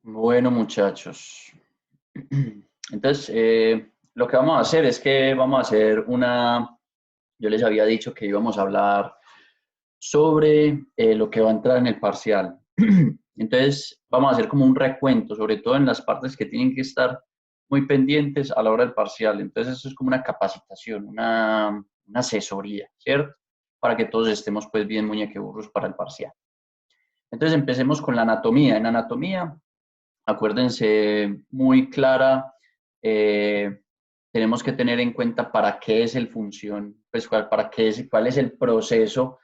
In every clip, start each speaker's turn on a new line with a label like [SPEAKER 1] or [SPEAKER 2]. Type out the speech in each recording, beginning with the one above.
[SPEAKER 1] Bueno, muchachos. Entonces, lo que vamos a hacer es que vamos a hacer yo les había dicho que íbamos a hablar sobre lo que va a entrar en el parcial. Entonces, vamos a hacer como un recuento, sobre todo en las partes que tienen que estar muy pendientes a la hora del parcial. Entonces, eso es como una capacitación, una asesoría, ¿cierto? Para que todos estemos pues bien muñequeburros para el parcial. Entonces, empecemos con la anatomía. En anatomía, acuérdense, muy clara, eh, tenemos que tener en cuenta para qué es el función, pues cuál es el proceso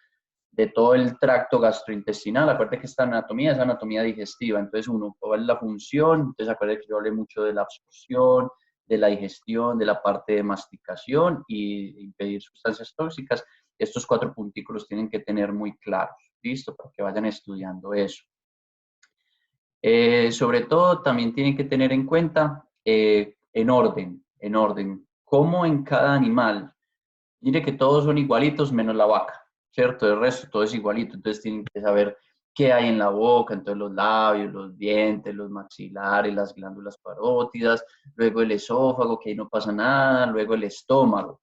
[SPEAKER 1] de todo el tracto gastrointestinal. Acuérdense que esta anatomía es anatomía digestiva, entonces cuál es la función, entonces acuérdense que yo hablé mucho de la absorción, de la digestión, de la parte de masticación y impedir sustancias tóxicas. Estos cuatro puntículos tienen que tener muy claros, ¿listo? Para que vayan estudiando eso. Sobre todo, también tienen que tener en cuenta en orden, cómo en cada animal. Mire que todos son igualitos menos la vaca, ¿cierto? El resto todo es igualito, entonces tienen que saber qué hay en la boca, entonces los labios, los dientes, los maxilares, las glándulas parótidas, luego el esófago, que ahí no pasa nada, luego el estómago.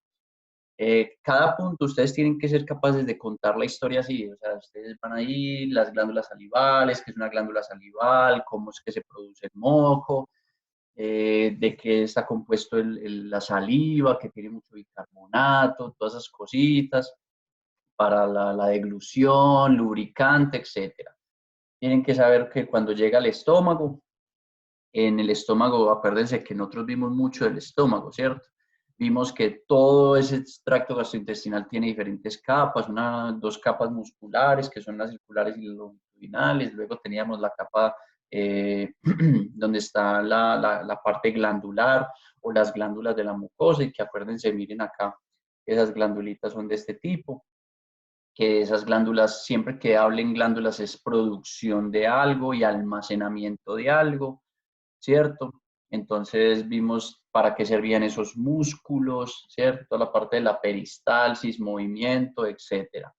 [SPEAKER 1] Cada punto ustedes tienen que ser capaces de contar la historia así, o sea, ustedes van ahí, las glándulas salivales, qué es una glándula salival, cómo es que se produce el moco, de qué está compuesto la saliva, que tiene mucho bicarbonato, todas esas cositas, para la deglución, lubricante, etcétera. Tienen que saber que cuando llega al estómago, en el estómago, acuérdense que nosotros vimos mucho del estómago, ¿cierto? Vimos que todo ese tracto gastrointestinal tiene diferentes capas, dos capas musculares, que son las circulares y las longitudinales, luego teníamos la capa donde está la parte glandular o las glándulas de la mucosa, y que acuérdense, miren acá, esas glandulitas son de este tipo, que esas glándulas, siempre que hablen glándulas, es producción de algo y almacenamiento de algo, ¿cierto? Entonces vimos para qué servían esos músculos, ¿cierto? La parte de la peristalsis, movimiento, etcétera.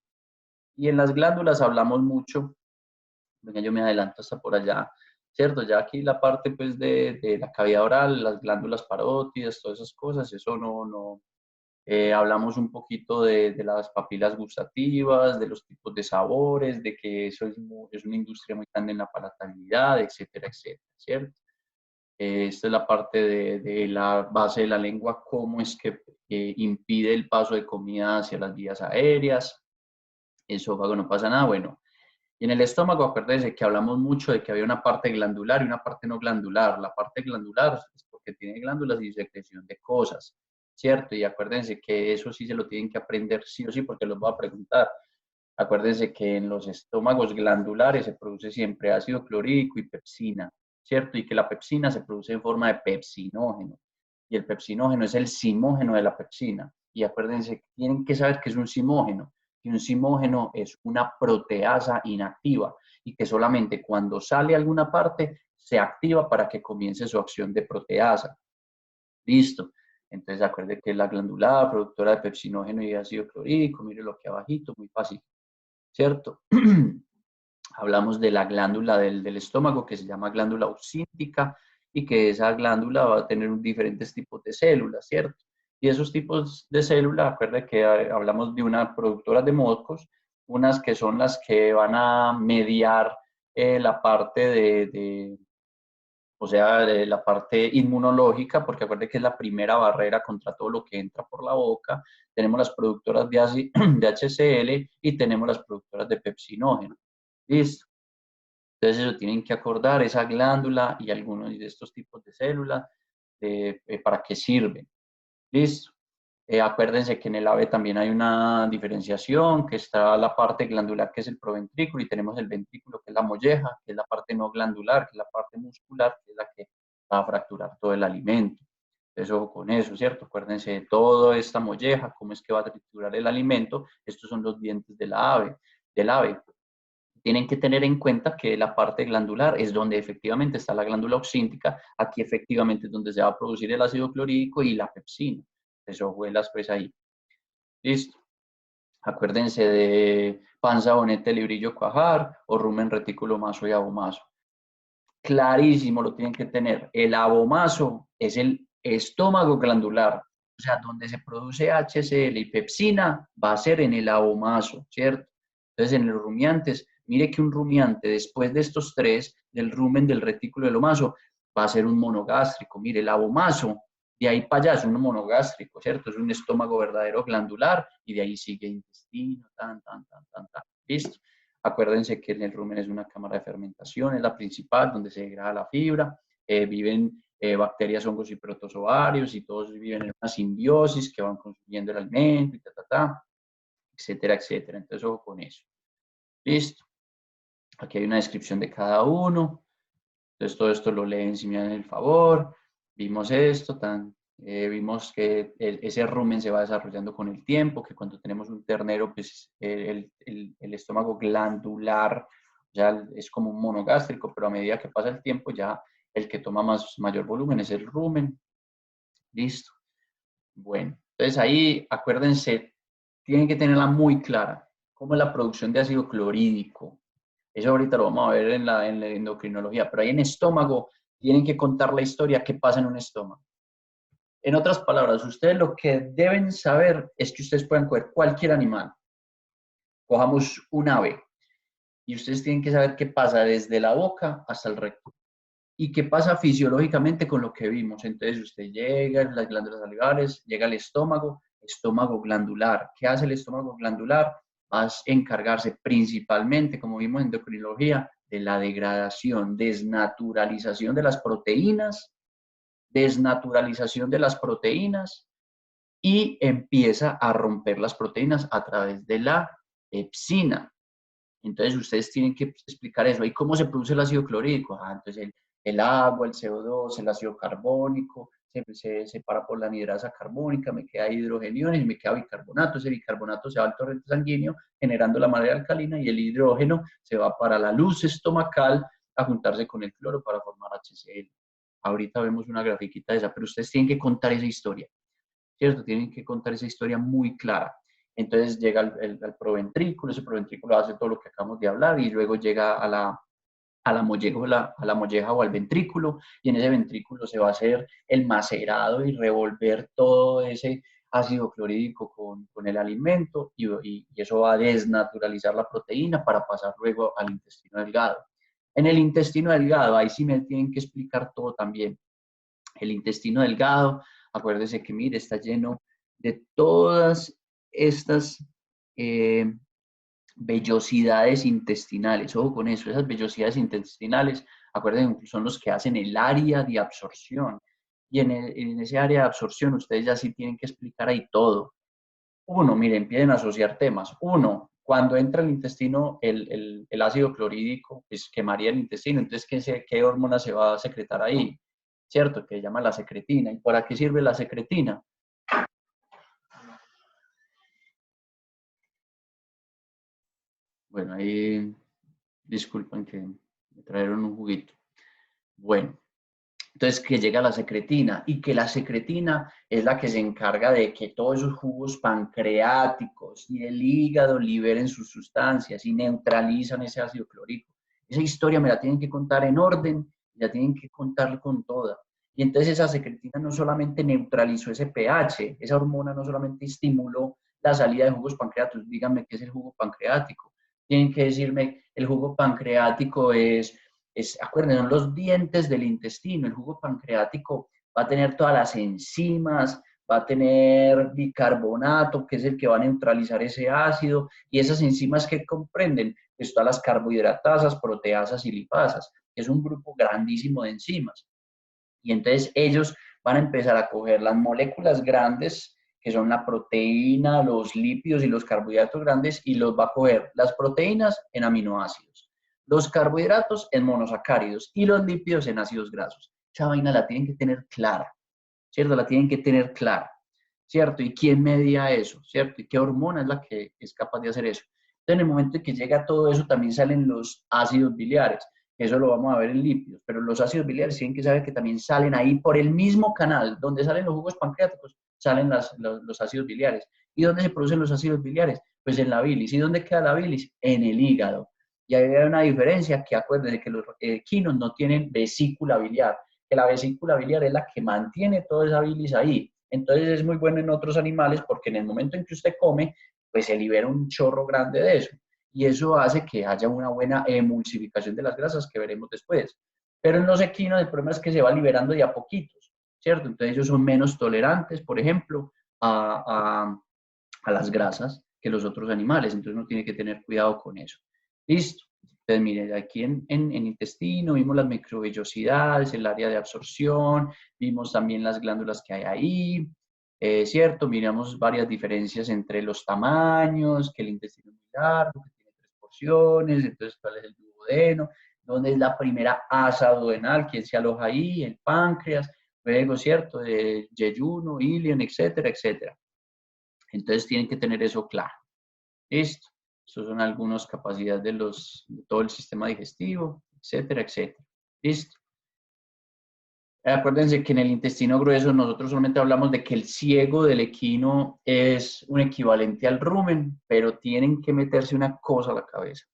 [SPEAKER 1] Y en las glándulas hablamos mucho, venga, yo me adelanto hasta por allá, ¿cierto? Ya aquí la parte pues de la cavidad oral, las glándulas parótidas, todas esas cosas, eso no. Hablamos un poquito de las papilas gustativas, de los tipos de sabores, de que eso es una industria muy grande en la palatabilidad, etcétera, etcétera, ¿cierto? Esta es la parte de la base de la lengua, cómo es que impide el paso de comida hacia las vías aéreas. Esófago no pasa nada, bueno. Y en el estómago, acuérdense que hablamos mucho de que había una parte glandular y una parte no glandular. La parte glandular es porque tiene glándulas y secreción de cosas, ¿cierto? Y acuérdense que eso sí se lo tienen que aprender sí o sí, porque los voy a preguntar. Acuérdense que en los estómagos glandulares se produce siempre ácido clorhídrico y pepsina, ¿cierto? Y que la pepsina se produce en forma de pepsinógeno. Y el pepsinógeno es el simógeno de la pepsina. Y acuérdense, tienen que saber que es un simógeno. Y un simógeno es una proteasa inactiva y que solamente cuando sale alguna parte se activa para que comience su acción de proteasa. Listo. Entonces acuérdense que la glandulada productora de pepsinógeno y ácido clorhídrico, mire lo que abajito, muy fácil, ¿cierto? Hablamos de la glándula del estómago que se llama glándula oxíntica y que esa glándula va a tener diferentes tipos de células, ¿cierto? Y esos tipos de células, acuérdense que hablamos de una productora de mocos, unas que son las que van a mediar la parte o sea, de la parte inmunológica, porque acuérdense que es la primera barrera contra todo lo que entra por la boca. Tenemos las productoras de HCl y tenemos las productoras de pepsinógeno. ¿Listo? Entonces eso tienen que acordar esa glándula y algunos de estos tipos de células para qué sirven. ¿Listo? Acuérdense que en el ave también hay una diferenciación, que está la parte glandular, que es el proventrículo, y tenemos el ventrículo, que es la molleja, que es la parte no glandular, que es la parte muscular, que es la que va a fracturar todo el alimento. Entonces, ojo con eso, ¿cierto? Acuérdense de toda esta molleja, cómo es que va a triturar el alimento. Estos son los dientes del ave. Tienen que tener en cuenta que la parte glandular es donde efectivamente está la glándula oxíntica, aquí efectivamente es donde se va a producir el ácido clorhídrico y la pepsina. Eso huelas pues ahí. Listo. Acuérdense de panza, bonete, librillo, cuajar o rumen, retículo, maso y abomaso. clarísimo lo tienen que tener. El abomaso es el estómago glandular, o sea, donde se produce HCl y pepsina va a ser en el abomaso, ¿cierto? Entonces, en los rumiantes, mire que un rumiante después de estos tres, del rumen, del retículo, del omaso, va a ser un monogástrico. Mire, el abomaso, de ahí para allá es un monogástrico, ¿cierto? Es un estómago verdadero glandular y de ahí sigue intestino, ¿listo? Acuérdense que en el rumen es una cámara de fermentación, es la principal, donde se degrada la fibra, viven bacterias, hongos y protozoarios y todos viven en una simbiosis que van consumiendo el alimento y etcétera, etcétera. Entonces, ojo con eso. Listo. Aquí hay una descripción de cada uno. Entonces, todo esto lo leen si me dan el favor. Vimos esto, vimos que ese rumen se va desarrollando con el tiempo, que cuando tenemos un ternero, pues el estómago glandular ya es como un monogástrico, pero a medida que pasa el tiempo ya el que toma mayor volumen es el rumen. Listo. Bueno, entonces ahí acuérdense, tienen que tenerla muy clara, cómo es la producción de ácido clorhídrico. Eso ahorita lo vamos a ver en la endocrinología, pero ahí en estómago tienen que contar la historia, qué pasa en un estómago. En otras palabras, ustedes lo que deben saber es que ustedes pueden coger cualquier animal. Cojamos un ave y ustedes tienen que saber qué pasa desde la boca hasta el recto. ¿Y qué pasa fisiológicamente con lo que vimos? Entonces usted llega a las glándulas salivares, llega al estómago, estómago glandular. ¿Qué hace el estómago glandular? Va a encargarse principalmente, como vimos en endocrinología, de la degradación, desnaturalización de las proteínas, y empieza a romper las proteínas a través de la pepsina. Entonces ustedes tienen que explicar eso. ¿Y cómo se produce el ácido clorhídrico? Entonces el agua, el CO2, el ácido carbónico, se separa por la anhidrasa carbónica, me queda hidrogeniones y me queda bicarbonato. Ese bicarbonato se va al torrente sanguíneo generando la marea alcalina y el hidrógeno se va para la luz estomacal a juntarse con el cloro para formar HCl. Ahorita vemos una grafiquita de esa, pero ustedes tienen que contar esa historia, ¿cierto? Tienen que contar esa historia muy clara. Entonces llega al proventrículo, ese proventrículo hace todo lo que acabamos de hablar y luego llega a la molleja o al ventrículo, y en ese ventrículo se va a hacer el macerado y revolver todo ese ácido clorhídrico con el alimento y eso va a desnaturalizar la proteína para pasar luego al intestino delgado. En el intestino delgado, ahí sí me tienen que explicar todo también. El intestino delgado, acuérdese que, mire, está lleno de todas estas eh, vellosidades intestinales. Ojo con eso, esas vellosidades intestinales, acuérdense que son los que hacen el área de absorción. Y en ese área de absorción ustedes ya sí tienen que explicar ahí todo. Uno, miren, empiecen a asociar temas. Uno, cuando entra el intestino el ácido clorhídrico, pues quemaría el intestino. Entonces, ¿qué hormona se va a secretar ahí? ¿Cierto? Que se llama la secretina. ¿Y para qué sirve la secretina? Bueno, ahí disculpen que me trajeron un juguito. Bueno, entonces que llega la secretina y que la secretina es la que se encarga de que todos esos jugos pancreáticos y el hígado liberen sus sustancias y neutralizan ese ácido clorhídrico. Esa historia me la tienen que contar en orden, la tienen que contar con toda. Y entonces esa secretina no solamente neutralizó ese pH, esa hormona no solamente estimuló la salida de jugos pancreáticos, díganme qué es el jugo pancreático. Tienen que decirme, el jugo pancreático acuérdense, son los dientes del intestino. El jugo pancreático va a tener todas las enzimas, va a tener bicarbonato, que es el que va a neutralizar ese ácido, y esas enzimas que comprenden, pues todas las carbohidratasas, proteasas y lipasas, que es un grupo grandísimo de enzimas. Y entonces ellos van a empezar a coger las moléculas grandes, que son la proteína, los lípidos y los carbohidratos grandes, y los va a coger las proteínas en aminoácidos, los carbohidratos en monosacáridos y los lípidos en ácidos grasos. Esa vaina la tienen que tener clara, ¿cierto? La tienen que tener clara, ¿cierto? ¿Y quién media eso, ¿cierto? ¿Y qué hormona es la que es capaz de hacer eso? Entonces, en el momento en que llega todo eso, también salen los ácidos biliares. Eso lo vamos a ver en lípidos, pero los ácidos biliares tienen que saber que también salen ahí por el mismo canal donde salen los jugos pancreáticos, salen los ácidos biliares. ¿Y dónde se producen los ácidos biliares? Pues en la bilis. ¿Y dónde queda la bilis? En el hígado. Y ahí hay una diferencia que acuérdense que los equinos no tienen vesícula biliar, que la vesícula biliar es la que mantiene toda esa bilis ahí. Entonces es muy bueno en otros animales porque en el momento en que usted come, pues se libera un chorro grande de eso. Y eso hace que haya una buena emulsificación de las grasas que veremos después. Pero en los equinos el problema es que se va liberando de a poquitos, ¿cierto? Entonces ellos son menos tolerantes, por ejemplo, a las grasas que los otros animales. Entonces uno tiene que tener cuidado con eso. Listo. Entonces, miren, aquí en intestino vimos las microvellosidades, el área de absorción, vimos también las glándulas que hay ahí, ¿cierto? Miramos varias diferencias entre los tamaños, que el intestino es muy largo, que tiene 3 porciones, entonces cuál es el duodeno, dónde es la primera asa duodenal, quién se aloja ahí, el páncreas, luego, ¿cierto? Yeyuno, ilion, etcétera, etcétera. Entonces tienen que tener eso claro. Listo. Estos son algunas capacidades de todo el sistema digestivo, etcétera, etcétera. Listo. Acuérdense que en el intestino grueso nosotros solamente hablamos de que el ciego del equino es un equivalente al rumen, pero tienen que meterse una cosa a la cabeza.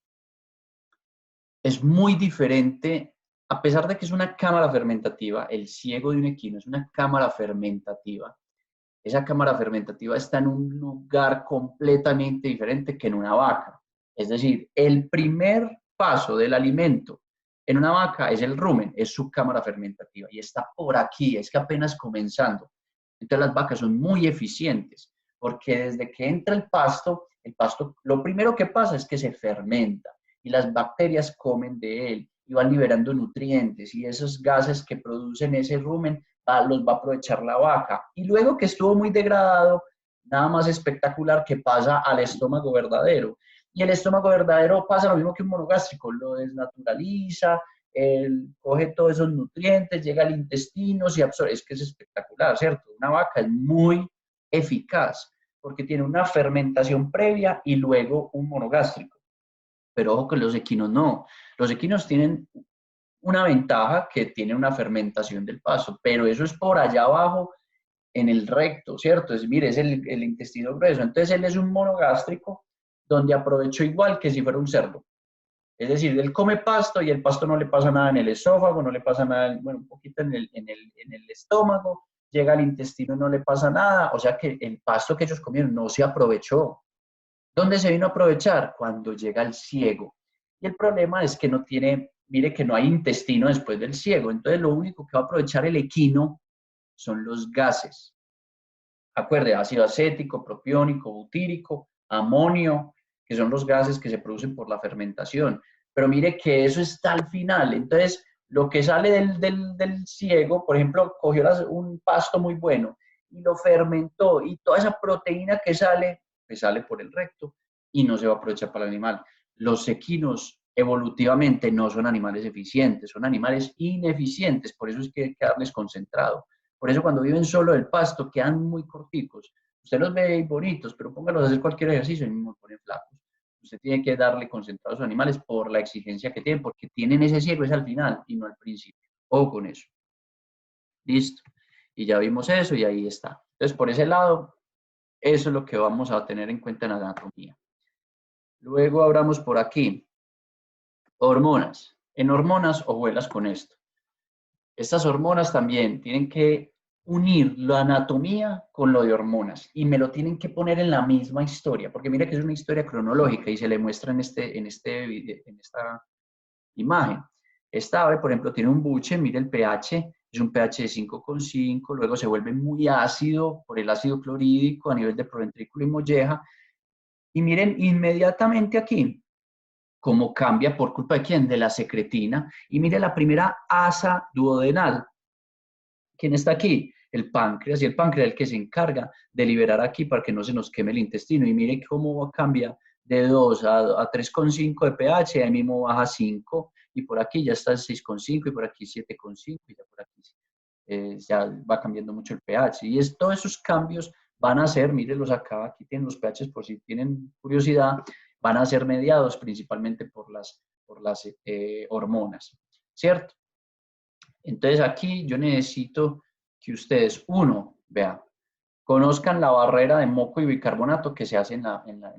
[SPEAKER 1] Es muy diferente, a pesar de que es una cámara fermentativa, el ciego de un equino es una cámara fermentativa. Esa cámara fermentativa está en un lugar completamente diferente que en una vaca. Es decir, el primer paso del alimento en una vaca es el rumen, es su cámara fermentativa y está por aquí, es que apenas comenzando. Entonces las vacas son muy eficientes porque desde que entra el pasto, lo primero que pasa es que se fermenta y las bacterias comen de él y van liberando nutrientes y esos gases que producen ese rumen los va a aprovechar la vaca. Y luego que estuvo muy degradado, nada más espectacular que pasa al estómago verdadero. Y el estómago verdadero pasa lo mismo que un monogástrico, lo desnaturaliza, coge todos esos nutrientes, llega al intestino, se absorbe. Es que es espectacular, ¿cierto? Una vaca es muy eficaz porque tiene una fermentación previa y luego un monogástrico. Pero ojo que los equinos no. Los equinos tienen una ventaja que tiene una fermentación del pasto, pero eso es por allá abajo en el recto, ¿cierto? Mire, es el intestino grueso. Entonces él es un monogástrico donde aprovechó igual que si fuera un cerdo. Es decir, él come pasto y el pasto no le pasa nada en el esófago, no le pasa nada, bueno, un poquito en el estómago, llega al intestino y no le pasa nada. O sea que el pasto que ellos comieron no se aprovechó. ¿Dónde se vino a aprovechar? Cuando llega el ciego. Y el problema es que no tiene, mire que no hay intestino después del ciego. Entonces lo único que va a aprovechar el equino son los gases. Acuerde, ácido acético, propiónico, butírico, amonio, que son los gases que se producen por la fermentación. Pero mire que eso está al final. Entonces, lo que sale del ciego, por ejemplo, cogió un pasto muy bueno y lo fermentó y toda esa proteína que sale, pues sale por el recto y no se va a aprovechar para el animal. Los equinos evolutivamente no son animales eficientes, son animales ineficientes, por eso es que hay que darles concentrado. Por eso cuando viven solo del pasto quedan muy corticos. Usted los ve bonitos, pero póngalos a hacer cualquier ejercicio y mismo ponen flacos. Usted tiene que darle concentrado a sus animales por la exigencia que tienen, porque tienen ese ciego es al final y no al principio. Ojo con eso. Listo. Y ya vimos eso y ahí está. Entonces, por ese lado, eso es lo que vamos a tener en cuenta en la anatomía. Luego abramos por aquí. Hormonas. En hormonas, ojuelas con esto. Estas hormonas también tienen que unir la anatomía con lo de hormonas y me lo tienen que poner en la misma historia, porque mira que es una historia cronológica y se le muestra en esta imagen. Esta ave, por ejemplo, tiene un buche, mire el pH, es un pH de 5,5, luego se vuelve muy ácido por el ácido clorhídrico a nivel de proventrículo y molleja, y miren inmediatamente aquí cómo cambia por culpa de quién, de la secretina, y mire la primera asa duodenal. ¿Quién está aquí? El páncreas, y el páncreas es el que se encarga de liberar aquí para que no se nos queme el intestino. Y mire cómo cambia de 2 a 3,5 de pH, ahí mismo baja 5, y por aquí ya está 6,5, y por aquí 7,5, y ya por aquí ya va cambiando mucho el pH. Y todos esos cambios van a ser, mírenlos acá, aquí tienen los pHs por si tienen curiosidad, van a ser mediados principalmente por las hormonas, ¿cierto? Entonces aquí yo necesito que ustedes, uno, vean, conozcan la barrera de moco y bicarbonato que se hace en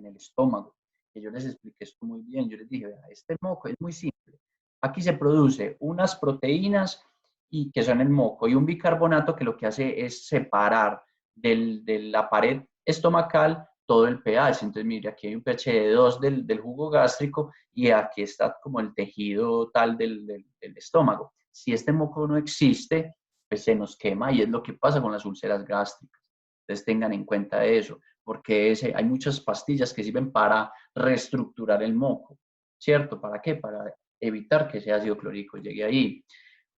[SPEAKER 1] el estómago. que yo les expliqué esto muy bien. Yo les dije, vea, este moco es muy simple. Aquí se produce unas proteínas y que son el moco y un bicarbonato que lo que hace es separar de la pared estomacal todo el pH. Entonces, mire, aquí hay un pH de 2 del jugo gástrico y aquí está como el tejido tal del estómago. Si este moco no existe, pues se nos quema y es lo que pasa con las úlceras gástricas. Entonces tengan en cuenta eso, porque hay muchas pastillas que sirven para reestructurar el moco, ¿cierto? ¿Para qué? Para evitar que ese ácido clorhídrico llegue ahí.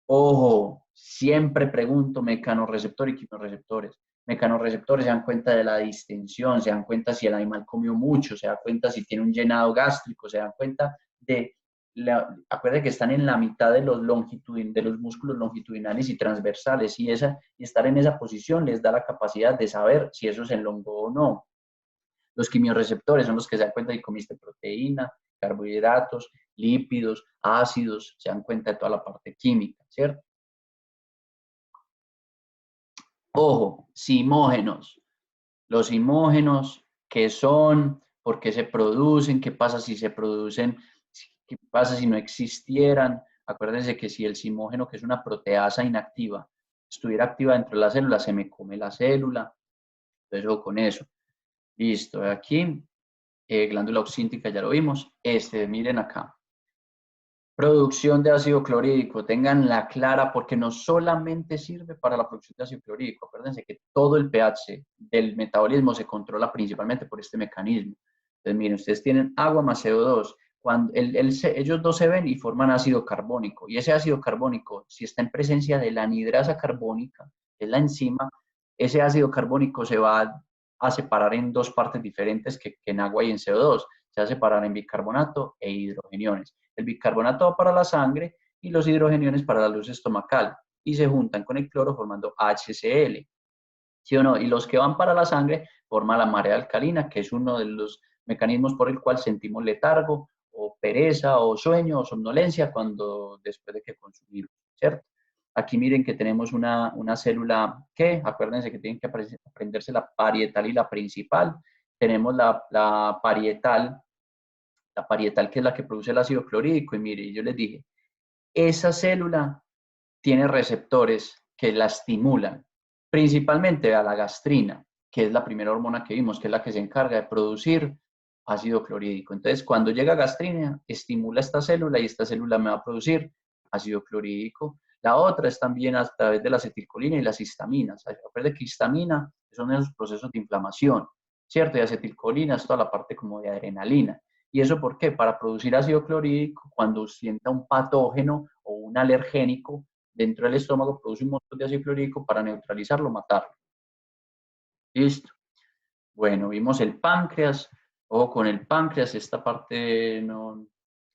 [SPEAKER 1] Ojo, siempre pregunto mecanorreceptor y quimioreceptores. Mecanorreceptores se dan cuenta de la distensión, se dan cuenta si el animal comió mucho, se dan cuenta si tiene un llenado gástrico, se dan cuenta de acuérdense que están en la mitad de los músculos longitudinales y transversales y estar en esa posición les da la capacidad de saber si eso se elongó o no. Los quimiorreceptores son los que se dan cuenta de que comiste proteína, carbohidratos, lípidos, ácidos, se dan cuenta de toda la parte química, ¿cierto? Ojo, simógenos. Los simógenos, ¿qué son? ¿Por qué se producen? ¿Qué pasa si se producen? ¿Qué pasa si no existieran? Acuérdense que si el simógeno, que es una proteasa inactiva, estuviera activa dentro de la célula, se me come la célula. Entonces, ojo con eso. Listo, aquí, glándula oxíntica, ya lo vimos. Miren acá. Producción de ácido clorhídrico, tenganla clara porque no solamente sirve para la producción de ácido clorhídrico, acuérdense que todo el pH del metabolismo se controla principalmente por este mecanismo. Entonces, miren, ustedes tienen agua más CO2, cuando ellos dos se ven y forman ácido carbónico, y ese ácido carbónico, si está en presencia de la anhidrasa carbónica, que es la enzima, ese ácido carbónico se va a separar en dos partes diferentes que en agua y en CO2, se va a separar en bicarbonato e hidrogeniones. El bicarbonato va para la sangre y los hidrogeniones para la luz estomacal y se juntan con el cloro formando HCl. ¿Sí o no? Y los que van para la sangre forman la marea alcalina, que es uno de los mecanismos por el cual sentimos letargo o pereza o sueño o somnolencia después de que consumimos, ¿cierto? Aquí miren que tenemos una célula que, acuérdense que tienen que aprenderse la parietal y la principal. Tenemos la parietal que es la que produce el ácido clorhídrico. Y mire, yo les dije, esa célula tiene receptores que la estimulan, principalmente a la gastrina, que es la primera hormona que vimos, que es la que se encarga de producir ácido clorhídrico. Entonces, cuando llega gastrina, estimula esta célula y esta célula me va a producir ácido clorhídrico. La otra es también a través de la acetilcolina y las histaminas. Recuerden que histamina son esos procesos de inflamación, ¿cierto? Y acetilcolina es toda la parte como de adrenalina. ¿Y eso por qué? Para producir ácido clorhídrico, cuando sienta un patógeno o un alergénico dentro del estómago, produce un montón de ácido clorhídrico para neutralizarlo, matarlo. Listo. Bueno, vimos el páncreas. Ojo con el páncreas, esta parte no,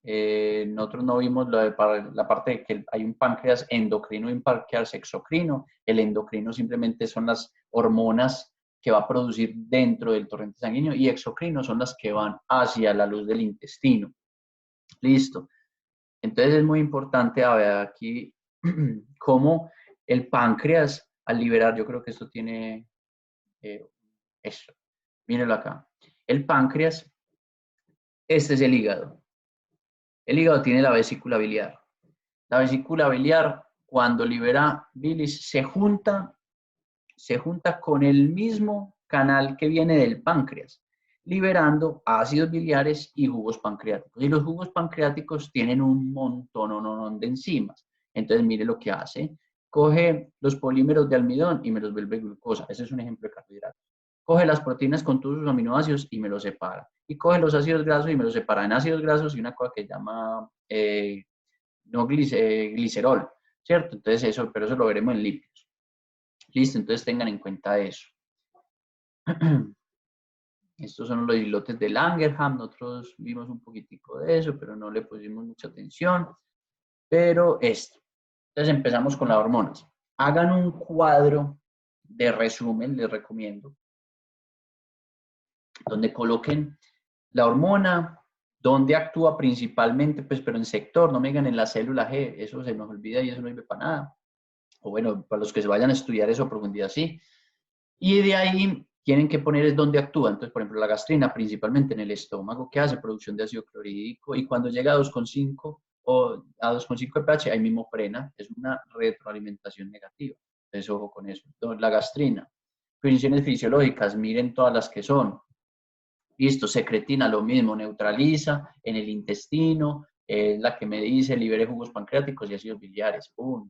[SPEAKER 1] nosotros no vimos la parte de que hay un páncreas endocrino y un páncreas exocrino. El endocrino simplemente son las hormonas que va a producir dentro del torrente sanguíneo y exocrino son las que van hacia la luz del intestino. Listo. Entonces es muy importante a ver aquí cómo el páncreas al liberar, yo creo que esto tiene eso. Mírenlo acá. El páncreas, este es el hígado. El hígado tiene la vesícula biliar. La vesícula biliar, cuando libera bilis, se junta con el mismo canal que viene del páncreas, liberando ácidos biliares y jugos pancreáticos. Y los jugos pancreáticos tienen un montón de enzimas. Entonces, mire lo que hace. Coge los polímeros de almidón y me los vuelve glucosa. Ese es un ejemplo de carbohidratos. Coge las proteínas con todos sus aminoácidos y me los separa. Y coge los ácidos grasos y me los separa en ácidos grasos y una cosa que llama no glicerol, ¿cierto? Entonces eso, pero eso lo veremos en lípidos. Listo, entonces tengan en cuenta eso. Estos son los islotes de Langerhans, nosotros vimos un poquitico de eso, pero no le pusimos mucha atención. Pero esto. Entonces empezamos con las hormonas. Hagan un cuadro de resumen, les recomiendo, donde coloquen la hormona, donde actúa principalmente, pues, pero en sector, no me digan en la célula G, eso se nos olvida y eso no sirve para nada. O bueno, para los que se vayan a estudiar eso a profundidad, sí. Y de ahí tienen que poner es dónde actúa. Entonces, por ejemplo, la gastrina principalmente en el estómago, que hace producción de ácido clorhídrico, y cuando llega a 2,5 o a 2,5 de pH, ahí mismo frena, es una retroalimentación negativa. Entonces, ojo con eso. Entonces, la gastrina, funciones fisiológicas, miren todas las que son. Listo, secretina lo mismo, neutraliza en el intestino, es la que me dice libere jugos pancreáticos y ácidos biliares. ¡Pum!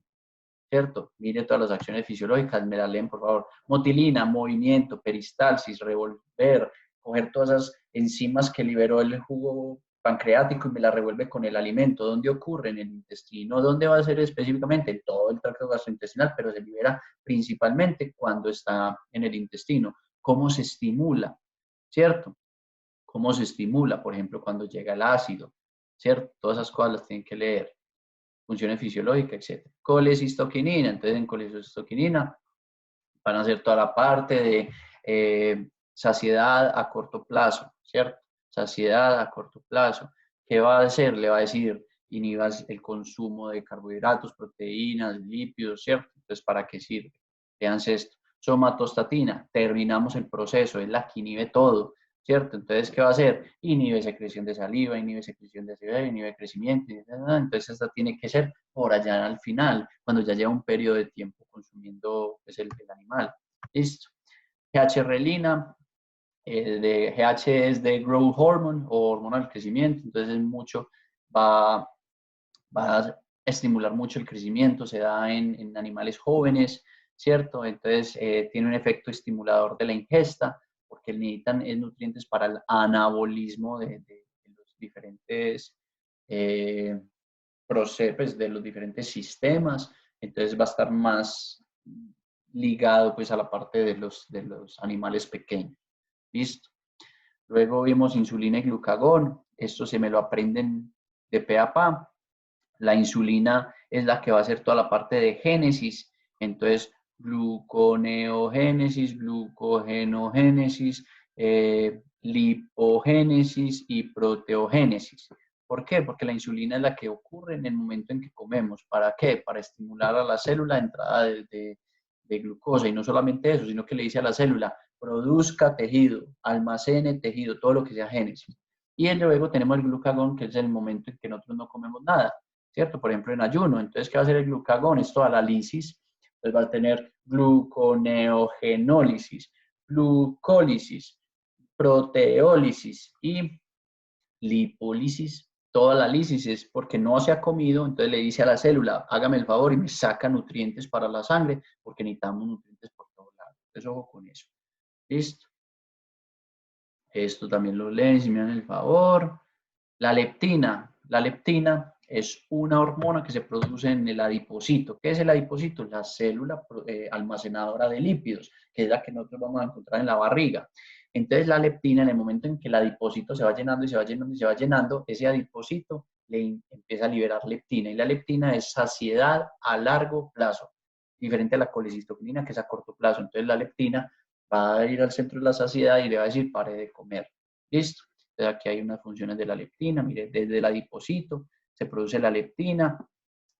[SPEAKER 1] ¿Cierto? Mire todas las acciones fisiológicas, me las leen, por favor. Motilina, movimiento, peristalsis, revolver, coger todas esas enzimas que liberó el jugo pancreático y me las revuelve con el alimento. ¿Dónde ocurre? En el intestino. ¿Dónde va a ser específicamente? En todo el tracto gastrointestinal, pero se libera principalmente cuando está en el intestino. ¿Cómo se estimula? ¿Cierto? ¿Cómo se estimula? Por ejemplo, cuando llega el ácido, ¿cierto? Todas esas cosas las tienen que leer. Funciones fisiológicas, etc. Colecistoquinina, entonces en colecistoquinina van a hacer toda la parte de saciedad a corto plazo, ¿cierto? Saciedad a corto plazo. ¿Qué va a hacer? Le va a decir, inhibas el consumo de carbohidratos, proteínas, lípidos, ¿cierto? Entonces, ¿para qué sirve? Fíjense esto. Somatostatina, terminamos el proceso, es la que inhibe todo, ¿cierto? Entonces, ¿qué va a hacer? Inhibe secreción de saliva, inhibe secreción de saliva, inhibe crecimiento, entonces esta tiene que ser por allá al final, cuando ya lleva un periodo de tiempo consumiendo pues, el animal. Listo. GH-relina, GH es de growth hormone o hormona del crecimiento, entonces es mucho, va a estimular mucho el crecimiento, se da en animales jóvenes, ¿cierto? Entonces tiene un efecto estimulador de la ingesta, porque necesitan nutrientes para el anabolismo de los diferentes procesos, pues, de los diferentes sistemas, entonces va a estar más ligado pues a la parte de los animales pequeños. ¿Listo? Luego vimos insulina y glucagón, esto se me lo aprenden de pe a pa. La insulina es la que va a hacer toda la parte de génesis, entonces gluconeogénesis, glucogenogénesis, lipogénesis y proteogénesis. ¿Por qué? Porque la insulina es la que ocurre en el momento en que comemos. ¿Para qué? Para estimular a la célula la entrada de glucosa, y no solamente eso, sino que le dice a la célula, produzca tejido, almacene tejido, todo lo que sea génesis. Y luego tenemos el glucagón, que es el momento en que nosotros no comemos nada, ¿cierto? Por ejemplo, en ayuno. Entonces, ¿qué va a hacer el glucagón? Es toda la lisis. Entonces va a tener gluconeogenólisis, glucólisis, proteólisis y lipólisis. Toda la lisis es porque no se ha comido, entonces le dice a la célula, hágame el favor y me saca nutrientes para la sangre, porque necesitamos nutrientes por todos lados. Entonces, ojo con eso. ¿Listo? Esto también lo leen, si me dan el favor. La leptina es una hormona que se produce en el adipocito. ¿Qué es el adipocito? La célula almacenadora de lípidos, que es la que nosotros vamos a encontrar en la barriga. Entonces la leptina, en el momento en que el adipocito se va llenando y se va llenando y se va llenando, ese adipocito le empieza a liberar leptina. Y la leptina es saciedad a largo plazo, diferente a la colecistoquinina, que es a corto plazo. Entonces la leptina va a ir al centro de la saciedad y le va a decir, pare de comer. ¿Listo? Entonces aquí hay unas funciones de la leptina, mire, desde el adipocito se produce la leptina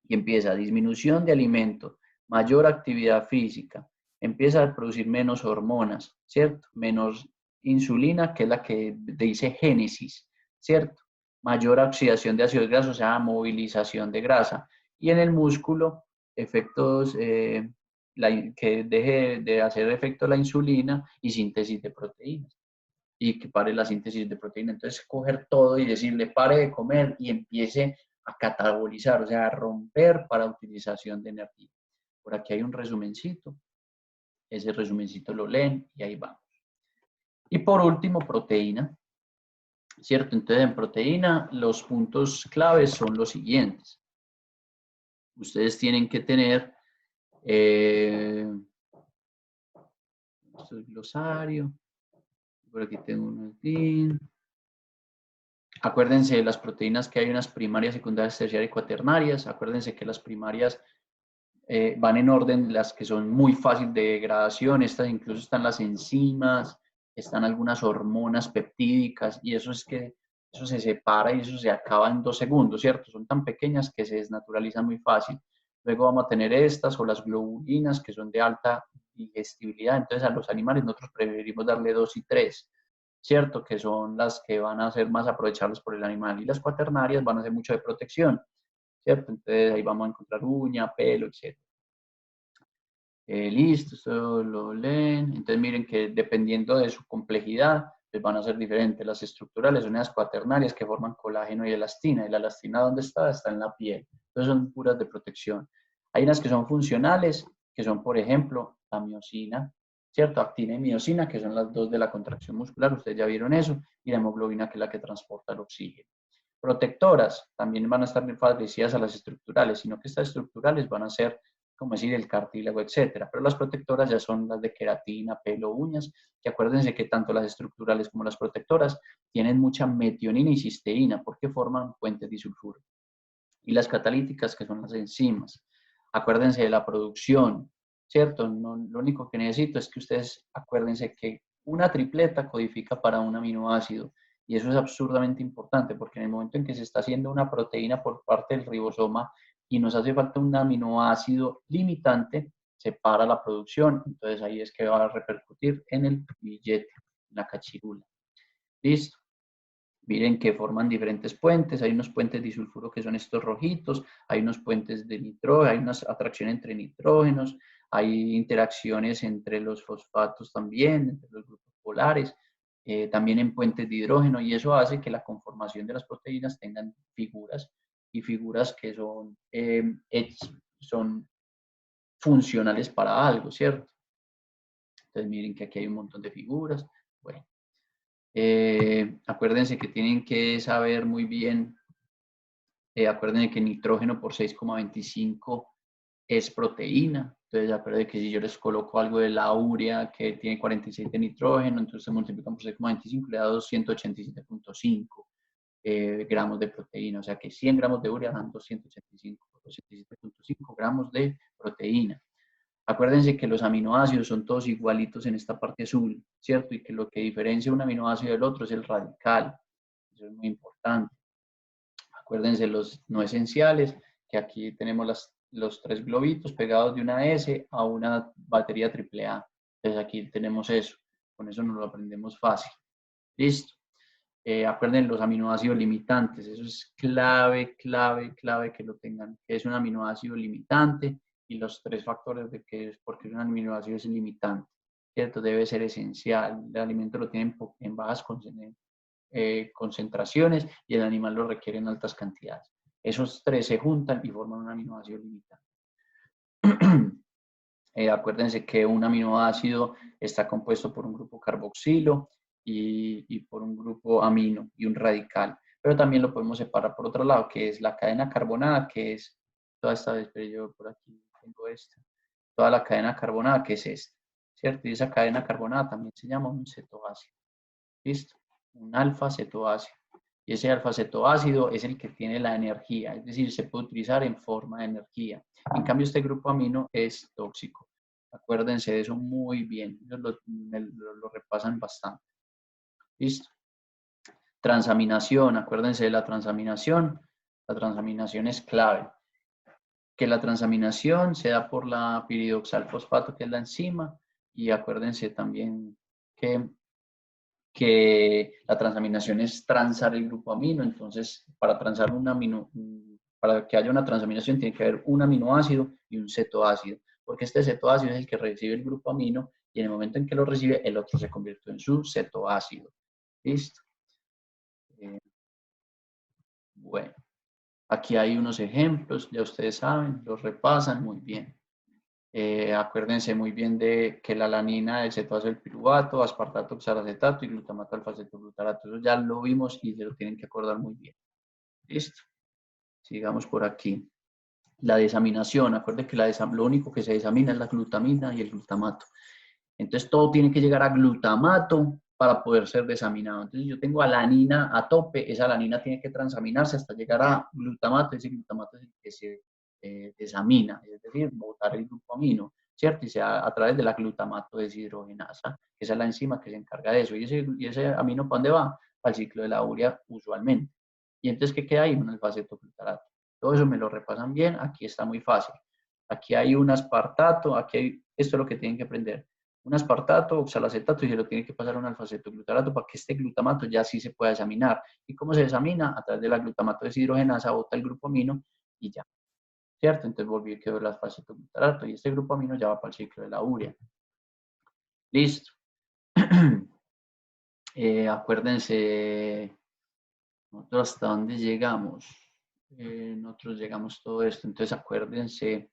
[SPEAKER 1] y empieza disminución de alimento, mayor actividad física, empieza a producir menos hormonas, ¿cierto? Menos insulina, que es la que dice génesis, ¿cierto? Mayor oxidación de ácidos grasos, o sea, movilización de grasa. Y en el músculo, efectos que deje de hacer efecto la insulina y síntesis de proteínas y que pare la síntesis de proteína. Entonces, coger todo y decirle, pare de comer y empiece a catabolizar, o sea, a romper para utilización de energía. Por aquí hay un resumencito, ese resumencito lo leen y ahí vamos. Y por último, proteína, ¿cierto? Entonces, en proteína, los puntos claves son los siguientes. Ustedes tienen que tener, esto es glosario, por aquí tengo un tin. Acuérdense de las proteínas que hay unas primarias, secundarias, terciarias y cuaternarias. Acuérdense que las primarias van en orden, las que son muy fácil de degradación. Estas incluso están las enzimas, están algunas hormonas peptídicas y eso es que eso se separa y eso se acaba en 2 segundos, ¿cierto? Son tan pequeñas que se desnaturalizan muy fácil. Luego vamos a tener estas o las globulinas que son de alta digestibilidad. Entonces a los animales nosotros preferimos darle 2 y 3, ¿cierto? Que son las que van a ser más aprovechables por el animal. Y las cuaternarias van a ser mucho de protección, ¿cierto? Entonces ahí vamos a encontrar uña, pelo, etc. Listo, esto lo leen. Entonces miren que dependiendo de su complejidad, pues van a ser diferentes. Las estructurales son las cuaternarias que forman colágeno y elastina. ¿Y la elastina dónde está? Está en la piel. Entonces son puras de protección. Hay unas que son funcionales, que son, por ejemplo, la miosina, ¿cierto? Actina y miosina, que son las dos de la contracción muscular. Ustedes ya vieron eso. Y la hemoglobina, que es la que transporta el oxígeno. Protectoras también van a estar bien parecidas a las estructurales, sino que estas estructurales van a ser, como decir, el cartílago, etcétera. Pero las protectoras ya son las de queratina, pelo, uñas, que acuérdense que tanto las estructurales como las protectoras tienen mucha metionina y cisteína porque forman puentes disulfuro. Y las catalíticas, que son las enzimas. Acuérdense de la producción, ¿cierto? No, lo único que necesito es que ustedes acuérdense que una tripleta codifica para un aminoácido. Y eso es absurdamente importante porque en el momento en que se está haciendo una proteína por parte del ribosoma y nos hace falta un aminoácido limitante, se para la producción. Entonces ahí es que va a repercutir en el billete, en la cachirula. ¿Listo? Miren que forman diferentes puentes. Hay unos puentes disulfuro que son estos rojitos, hay unos puentes de nitrógeno, hay una atracción entre nitrógenos, hay interacciones entre los fosfatos también, entre los grupos polares, también en puentes de hidrógeno, y eso hace que la conformación de las proteínas tengan figuras, y figuras que son funcionales para algo, ¿cierto? Entonces miren que aquí hay un montón de figuras. Bueno. Acuérdense que tienen que saber muy bien, acuérdense que nitrógeno por 6,25 es proteína. Entonces acuérdense que si yo les coloco algo de la urea que tiene 46 de nitrógeno, entonces se multiplican por 6,25, le da 287,5 gramos de proteína. O sea que 100 gramos de urea dan 287,5 gramos de proteína. Acuérdense que los aminoácidos son todos igualitos en esta parte azul, ¿cierto? Y que lo que diferencia un aminoácido del otro es el radical. Eso es muy importante. Acuérdense los no esenciales, que aquí tenemos los 3 globitos pegados de una S a una batería AAA. Entonces aquí tenemos eso. Con eso nos lo aprendemos fácil. ¿Listo? Acuérdense los aminoácidos limitantes. Eso es clave, clave, clave que lo tengan. Que es un aminoácido limitante y los 3 factores de que es porque un aminoácido es limitante, ¿cierto? Debe ser esencial, el alimento lo tiene en bajas concentraciones y el animal lo requiere en altas cantidades. Esos 3 se juntan y forman un aminoácido limitante. Acuérdense que un aminoácido está compuesto por un grupo carboxilo y por un grupo amino y un radical. Pero también lo podemos separar por otro lado, que es la cadena carbonada, que es toda esta vez, pero yo por aquí tengo esta, toda la cadena carbonada, que es esta, ¿cierto? Y esa cadena carbonada también se llama un cetoácido. ¿Listo? Un alfa-cetoácido. Y ese alfa-cetoácido es el que tiene la energía, es decir, se puede utilizar en forma de energía. En cambio, este grupo amino es tóxico. Acuérdense de eso muy bien, ellos lo repasan bastante. ¿Listo? Transaminación, acuérdense de la transaminación. La transaminación es clave. Que la transaminación se da por la piridoxalfosfato, que es la enzima, y acuérdense también que la transaminación es transar el grupo amino, entonces para transar un amino, para que haya una transaminación tiene que haber un aminoácido y un cetoácido, porque este cetoácido es el que recibe el grupo amino y en el momento en que lo recibe, el otro se convierte en su cetoácido. ¿Listo? Bueno, aquí hay unos ejemplos, ya ustedes saben, los repasan muy bien. Acuérdense muy bien de que la alanina, el cetoácido del piruvato, aspartato, oxalacetato y glutamato alfa-cetoglutarato. Eso ya lo vimos y se lo tienen que acordar muy bien. ¿Listo? Sigamos por aquí. La desaminación. Acuérdense que lo único que se desamina es la glutamina y el glutamato. Entonces todo tiene que llegar a glutamato para poder ser desaminado. Entonces yo tengo alanina a tope, esa alanina tiene que transaminarse hasta llegar a glutamato, ese glutamato es el que se desamina, es decir, botar el grupo amino, ¿cierto? Y sea a través de la glutamato deshidrogenasa, que esa es la enzima que se encarga de eso. ¿Y ese amino para dónde va? Al ciclo de la urea usualmente. ¿Y entonces qué queda ahí? Un alfa-cetoglutarato. Todo eso me lo repasan bien, aquí está muy fácil. Aquí hay un aspartato, aquí hay, esto es lo que tienen que aprender. Un aspartato, oxalacetato, y se lo tiene que pasar a un alfa-cetoglutarato para que este glutamato ya sí se pueda examinar. ¿Y cómo se examina? A través de la glutamato deshidrogenasa, bota el grupo amino y ya, ¿cierto? Entonces volví a quedar el alfa-cetoglutarato y este grupo amino ya va para el ciclo de la urea. Listo. Acuérdense, nosotros hasta dónde llegamos. Nosotros llegamos todo esto, entonces acuérdense.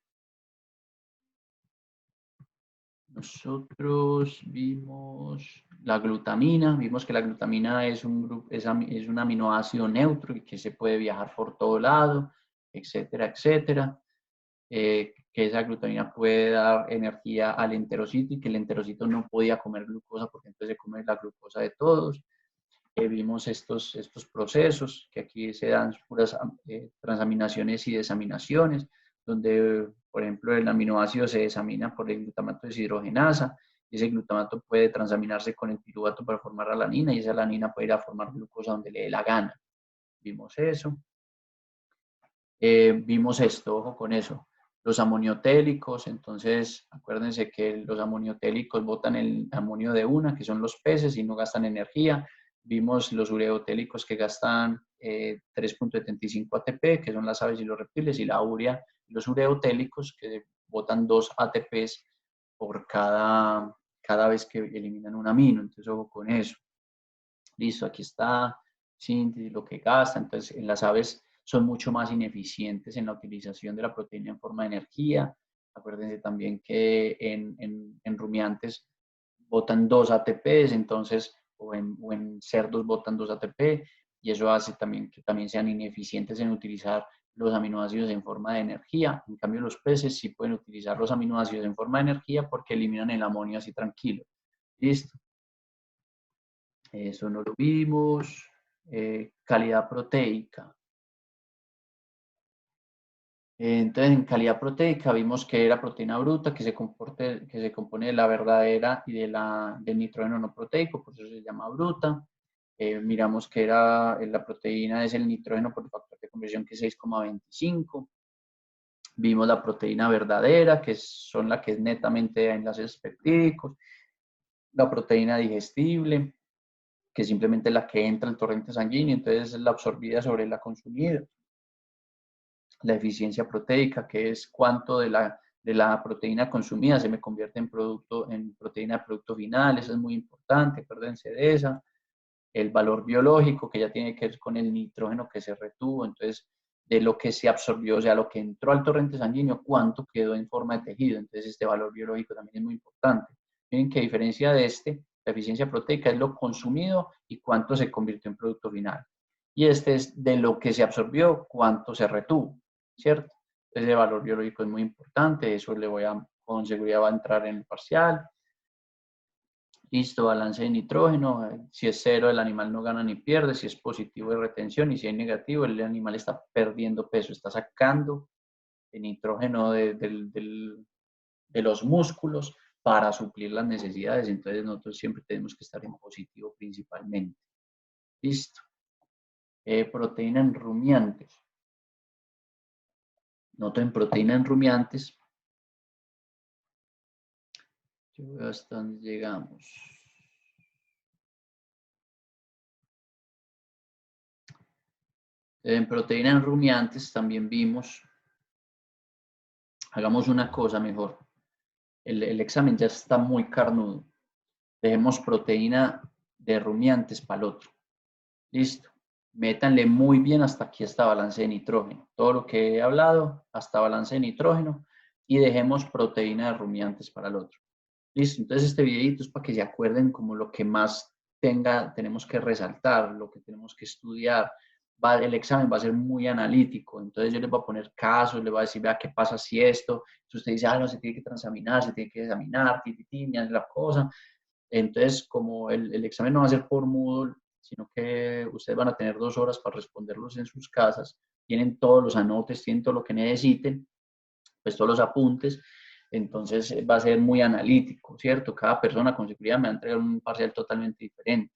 [SPEAKER 1] Nosotros vimos la glutamina, vimos que la glutamina es un aminoácido neutro y que se puede viajar por todo lado, etcétera, etcétera. Que esa glutamina puede dar energía al enterocito y que el enterocito no podía comer glucosa porque entonces se come la glucosa de todos. Vimos estos procesos que aquí se dan puras transaminaciones y desaminaciones, donde, por ejemplo, el aminoácido se desamina por el glutamato deshidrogenasa, y ese glutamato puede transaminarse con el piruvato para formar alanina, y esa alanina puede ir a formar glucosa donde le dé la gana. Vimos eso. Vimos esto, ojo con eso. Los amoniotélicos, entonces acuérdense que los amoniotélicos botan el amonio de una, que son los peces y no gastan energía. Vimos los ureotélicos que gastan 3.75 ATP, que son las aves y los reptiles, y la urea, los ureotélicos que botan 2 ATPs por cada vez que eliminan un amino. Entonces, ojo con eso. Listo, aquí está síntesis, lo que gasta. Entonces, en las aves son mucho más ineficientes en la utilización de la proteína en forma de energía. Acuérdense también que en rumiantes botan 2 ATPs, entonces, o en cerdos botan 2 ATP, y eso hace también que también sean ineficientes en utilizar los aminoácidos en forma de energía. En cambio, los peces sí pueden utilizar los aminoácidos en forma de energía porque eliminan el amonio así tranquilo. ¿Listo? Eso no lo vimos. Calidad proteica. Entonces, en calidad proteica vimos que era proteína bruta, que se compone de la verdadera y del nitrógeno no proteico, por eso se llama bruta. Miramos que la proteína es el nitrógeno por el factor de conversión, que es 6,25. Vimos la proteína verdadera, son la que es netamente de enlaces peptídicos. La proteína digestible, que simplemente es la que entra al torrente sanguíneo, entonces es la absorbida sobre la consumida. La eficiencia proteica, que es cuánto de la proteína consumida se me convierte en proteína de producto final, eso es muy importante, acuérdense de esa. El valor biológico, que ya tiene que ver con el nitrógeno que se retuvo, entonces de lo que se absorbió, o sea, lo que entró al torrente sanguíneo, cuánto quedó en forma de tejido, entonces este valor biológico también es muy importante. Miren que a diferencia de la eficiencia proteica es lo consumido y cuánto se convirtió en producto final. Y este es de lo que se absorbió, cuánto se retuvo, ¿cierto? Ese valor biológico es muy importante, eso con seguridad va a entrar en el parcial. Listo, balance de nitrógeno. Si es cero, el animal no gana ni pierde. Si es positivo, es retención. Y si es negativo, el animal está perdiendo peso, está sacando el nitrógeno de los músculos para suplir las necesidades. Entonces, nosotros siempre tenemos que estar en positivo principalmente. Listo. Proteína en rumiantes. Noto en proteína en rumiantes. Yo veo hasta dónde llegamos. En proteína en rumiantes también vimos, hagamos una cosa mejor, el examen ya está muy carnudo, dejemos proteína de rumiantes para el otro, listo, métanle muy bien hasta aquí, hasta balance de nitrógeno, todo lo que he hablado, hasta balance de nitrógeno, y dejemos proteína de rumiantes para el otro, listo, entonces este videito es para que se acuerden como lo que más tenemos que resaltar, lo que tenemos que estudiar. El examen va a ser muy analítico, entonces yo les voy a poner casos, les voy a decir, vea, ¿qué pasa si esto? Si usted dice, no, se tiene que transaminar, se tiene que examinar, es la cosa. Entonces, como el examen no va a ser por Moodle, sino que ustedes van a tener 2 horas para responderlos en sus casas, tienen todos los anotes, tienen todo lo que necesiten, pues todos los apuntes, entonces va a ser muy analítico, ¿cierto? Cada persona con seguridad me va a entregar un parcial totalmente diferente.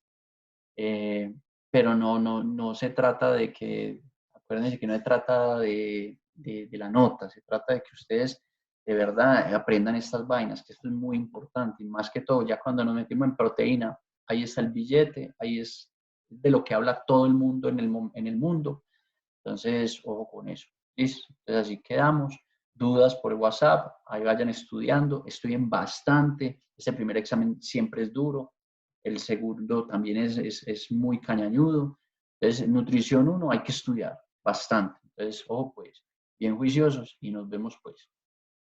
[SPEAKER 1] Pero no se trata de que, acuérdense que no se trata de la nota, se trata de que ustedes de verdad aprendan estas vainas, que esto es muy importante. Y más que todo, ya cuando nos metimos en proteína, ahí está el billete, ahí es de lo que habla todo el mundo en el mundo. Entonces, ojo con eso. Listo. Entonces, así quedamos. Dudas por WhatsApp, ahí vayan estudiando. Estudien bastante. Ese primer examen siempre es duro. El segundo también es muy cañañudo. Entonces, nutrición 1 hay que estudiar bastante. Entonces, ojo pues, bien juiciosos y nos vemos pues.